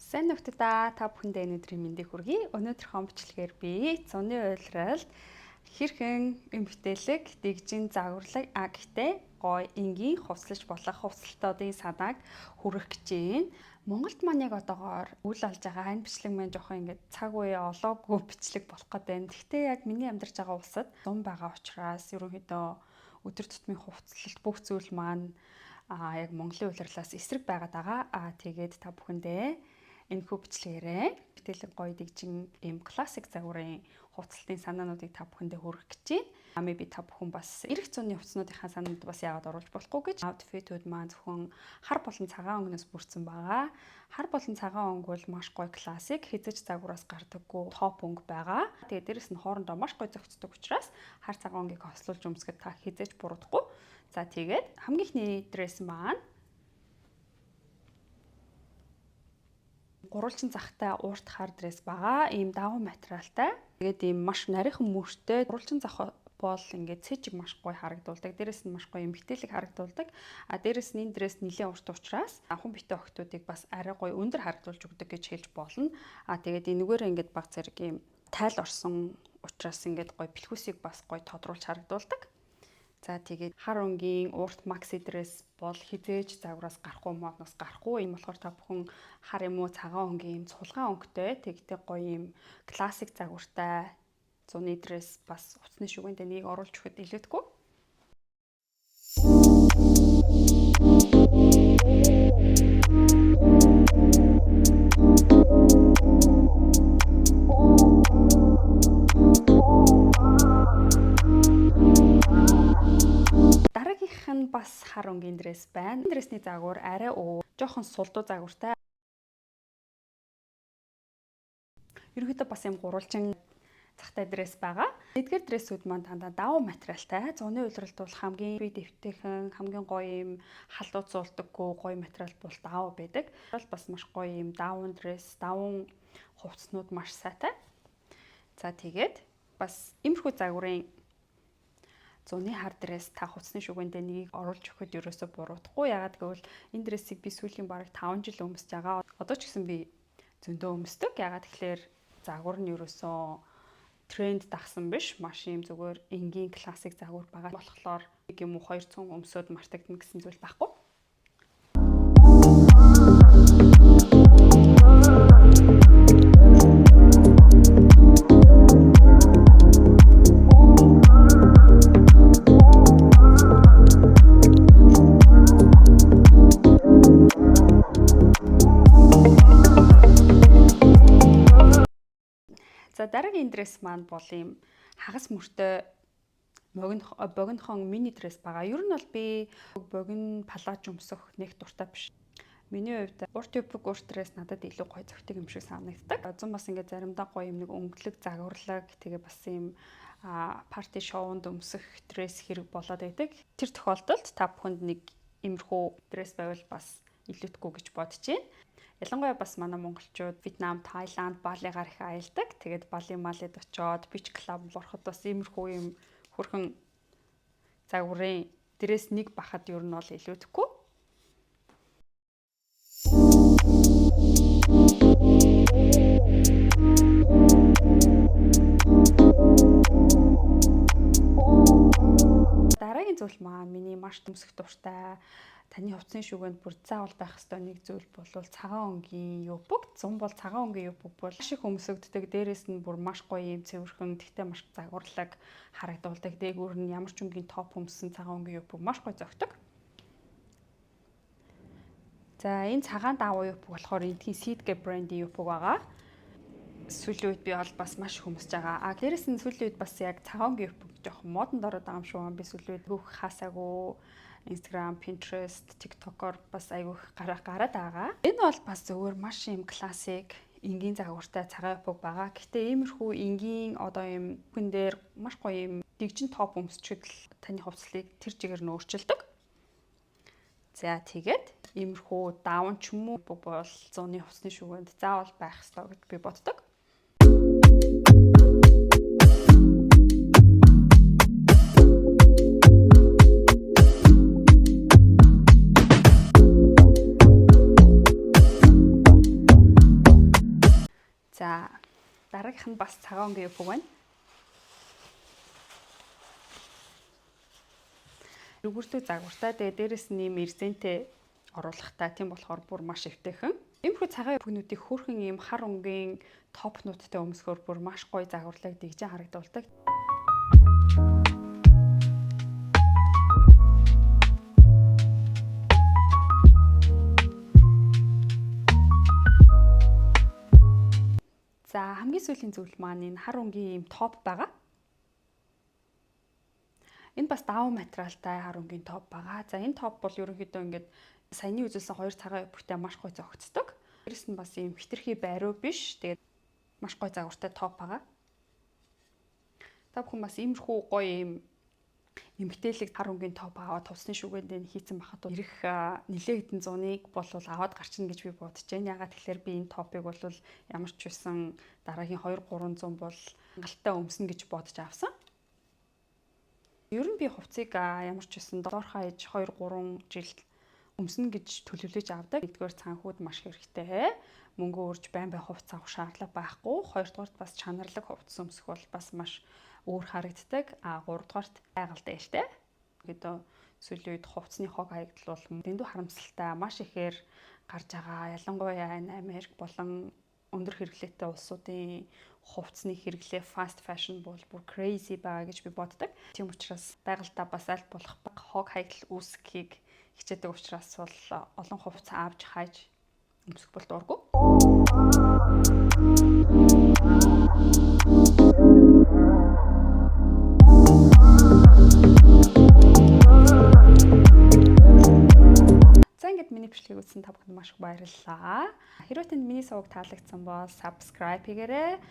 Сайн нөхдөдөө та бүхэндээ өнөөдрийн мэндийг хүргэе. Өнөөдрийнхөө бичлэгээр би цоны уйлралд хэрхэн эмгтээлэг, дэгжин загварлаг гэхдээ гой энгийн хувцлаж болох хувцалтуудын санааг хүргэх гэж байна. Монголд маань яг одоогоор үйл болж байгаа энэ бичлэг маань жоохон ингээд цаг үе олоогүй бичлэг болох гээд байна. Гэхдээ яг миний амьдарч байгаа улсад зам байгаа учраас ерөнхийдөө өдөр тутмын хувцлалт бүх зүйл маань яг Монголын улирлаас эсрэг байгаад байгаа. Тэгээд та бүхэндээ энэ хүү бичлэгээрээ bitээлэг гоё дэгжин ийм классик загварын хувцлалтын санаануудыг та бүхэндээ хүргэх гэж байна. Maybe та бүхэн бас эх зууны хувцснуудынхаа санаанд бас яагаад оруулж болохгүй гэж outfit-үүд маань зөвхөн хар болон цагаан өнгнөөс бүрдсэн байгаа. Хар болон цагаан өнгө бол маш гоё классик, хязгаарч загвараас гардаггүй топ өнгө байгаа. Тэгээд дээрэс нь хоорондоо маш гоё зохицдог учраас хар цагаан өнгийг хослуулж өмсгөд та хязгаарч буруудахгүй. За тэгээд хамгийн ихний дресс маань гурвалжин захтай уурт хар дресс байгаа. Ийм даван материалтай. Тэгээд ийм маш нарийнхан мөртэй гурвалжин зах бол ингээд цэжиг маш гоё харагдуулдаг. Дээрэс нь маш гоё эмгтээлэг харагдуулдаг. Дээрэс нь энэ дресс нэлээд урт учраас хүн битээ охтуудыг бас арай гоё өндөр харагдуулж өгдөг гэж хэлж болно. Тэгээд энэгээр ингээд баг зэрэг ийм тайл орсон учраас ингээд гоё бэлхүүсийг бас гоё тодруулж харагдуулдаг. За тэгээд хар өнгийн уурт макси дресс бол хизээж загвараас гарахгүй модноос гарахгүй. Ийм болохоор та бүхэн хар юм уу цагаан өнгийн ийм цулгаан өнгөтэй тэгтээ гоё ийм классик загвартай зуны дресс бас утасны шүгэнд энийг оруулж өгөхөд илүүдгүй. Дараагийнх нь бас хар өнгийн дресс байна. Энэ дрессний загвар арай жоохон сулдуу загвартай. Ерөнхийдөө бас юм гурвалжин захтай дресс байгаа. Эдгээр дрессүүд маань дандаа даван материалтай. Зуны уйлралд бол хамгийн бие дэвтэйхэн, хамгийн гоё юм халдууд зуулдаггүй гоё материал бол даван байдаг. Бол бас маш гоё юм даван дресс, даван хувцснууд маш сайтай. За тэгээд бас иймэрхүү загварын зуны хар дресс та хувцсны шүгэндээ нэгийг оруулж өгөхөд ерөөсө буруудахгүй. Ягаад гэвэл энэ дрессийг би сүүлийн бараг 5 жил өмсөж байгаа. Одоо ч гэсэн би зөндөө өмсдөг. Ягаад гэхээр загвар нь ерөөсөө тренд дагсан биш. Маш юм зүгээр энгийн классик загвар байгаа болохоор нэг юм уу 200 өмсөд мартагдана гэсэн зүйл байхгүй. За дараагийн дресс маань бол ийм хагас мөртэй богинохон мини дресс байгаа. Ер нь бол би богино палаж өмсөх нэг дуртай биш. Миний хувьд урт юпг урт дресс надад илүү гоё зохицдог юм шиг санагддаг. Зам бас ингээд заримдаа гоё юм нэг өнгөлөг загварлаг тэгээ бас ийм парти шоунд өмсөх дресс хэрэг болоод байдаг. Тэр тохиолдолд та бүхэнд нэг иймэрхүү дресс байвал бас илүүдэхгүй гэж бодож байна. Ялангуяа бас манай монголчууд Вьетнам, Таиланд, Балигаар их аялдаг. Тэгээд Бали малид очиод бич клуб ороход бас иймэрхүү юм хөрхэн загварын дресс нэг бахад ер нь бол илүүдэхгүй. Дараагийн зүйл маань миний маш төмсөх дуртай таны хувцсны шүгэнд бүр заавал байх ёстой нэг зүйл бол цагаан өнгийн юпг. Зун бол цагаан өнгийн юпг бол маш их өмсөгддөг. Дээрээс нь бүр маш гоё юм цэвэрхэн, тэгтээ маш загварлаг харагдуулдаг. Дээгүүр нь ямар ч өнгийн топ өмссөн цагаан өнгийн юпг маш гоё зөгтөг. За энэ цагаан даваа юпг болохоор эдгийн Seed гэх брендийн юпг байгаа. Сүүлийн үед би бол бас маш их өмсөж байгаа. Дээрээс нь сүүлийн үед бас яг цагаан өнгийн юпг жоохон модонд ороод байгаа юм шүү. Би сүүлийн үед хөөх хасаагүй Instagram, Pinterest, TikTok-оор бас айгүйх гараад байгаа. Энэ бол бас зөвхөн маш юм классик энгийн загвартай цагаан юпг байгаа. Гэхдээ иймэрхүү энгийн одоо юм хүн дээр маш гоё юм дэгжин топ өмсчихэд л таны хувцлыг тэр чигээр нь өөрчилдөг. За тэгээд иймэрхүү даун ч юм уу бол зуны хувцсны шүгэнд заавал байх ёстой гэж би боддог. дараагийнх нь бас цагаан өнгийн өв байна. Өгөрлөг загвартай. Тэгээ дээрэс нь ийм эрзэнтэй оруулахтай. Тийм болохоор бүр маш эвтэйхэн. Иймэрхүү цагаан өвгнүүдийг хөөрхөн ийм хар өнгийн топнуудтай өмсгөр бүр маш гоё загварлаг дэгжин харагдуулдаг. За хамгийн сүүлийн зүйл маань энэ хар өнгийн ийм топ байгаа. Энэ бас даван материалтай хар өнгийн топ байгаа. За энэ топ бол ерөнхийдөө ингээд саяны үзүүлсэн хоёр цагаан өвгтэй маш гоё зохицдог. Дээрэс нь бас ийм хитрхи байруу биш. Тэгээд маш гоё загвартай топ байгаа. Та бүхэн бас иймэрхүү гоё ийм эмгтээлэг хар өнгийн топ аваад тусны шүгэнд хийцэн байхад ирэх нэлээд хэдэн зууныг бол аваад гарчна гэж би бодож байна. Ягаад тэгэхээр би энэ топыг бол ямар ч байсан дараагийн 2-300 бол хангалттай өмснө гэж бодож авсан. Ер нь би хувцсыг ямар ч байсан доорхоо ээж 2-3 жил өмснө гэж төлөвлөж авдаг. Нэгдүгээр цаанхүүд маш хэрэгтэй. Мөнгө өрж байн хувцас авах шаардлага байхгүй. Хоёрдугаарт бас чанарлаг хувцас өмсөх бол бас маш өөр харагддаг. Гуравдугаарт байгальтай ялтай. Гэтэл сүүлийн үед хувцсны хог хаягдал бол дэндүү харамсалтай маш ихээр гарч байгаа. Ялангуяа Америк болон өндөр хэрэглээтэй улсуудын хувцсны хэрэглээ fast fashion бол бүр crazy байгаа гэж би боддог. Тийм учраас байгальтаа бас аль болох хог хаягдал үүсгэхийг хичээдэг учраас бол олон хувцас авч хайж өмсөх бол дурггүй. За ингээд миний бичлэгийг үзсэн та бүхэнд маш их баярлалаа. Хэрвээ танд миний суваг таалагдсан бол subscribe хийгээрэй.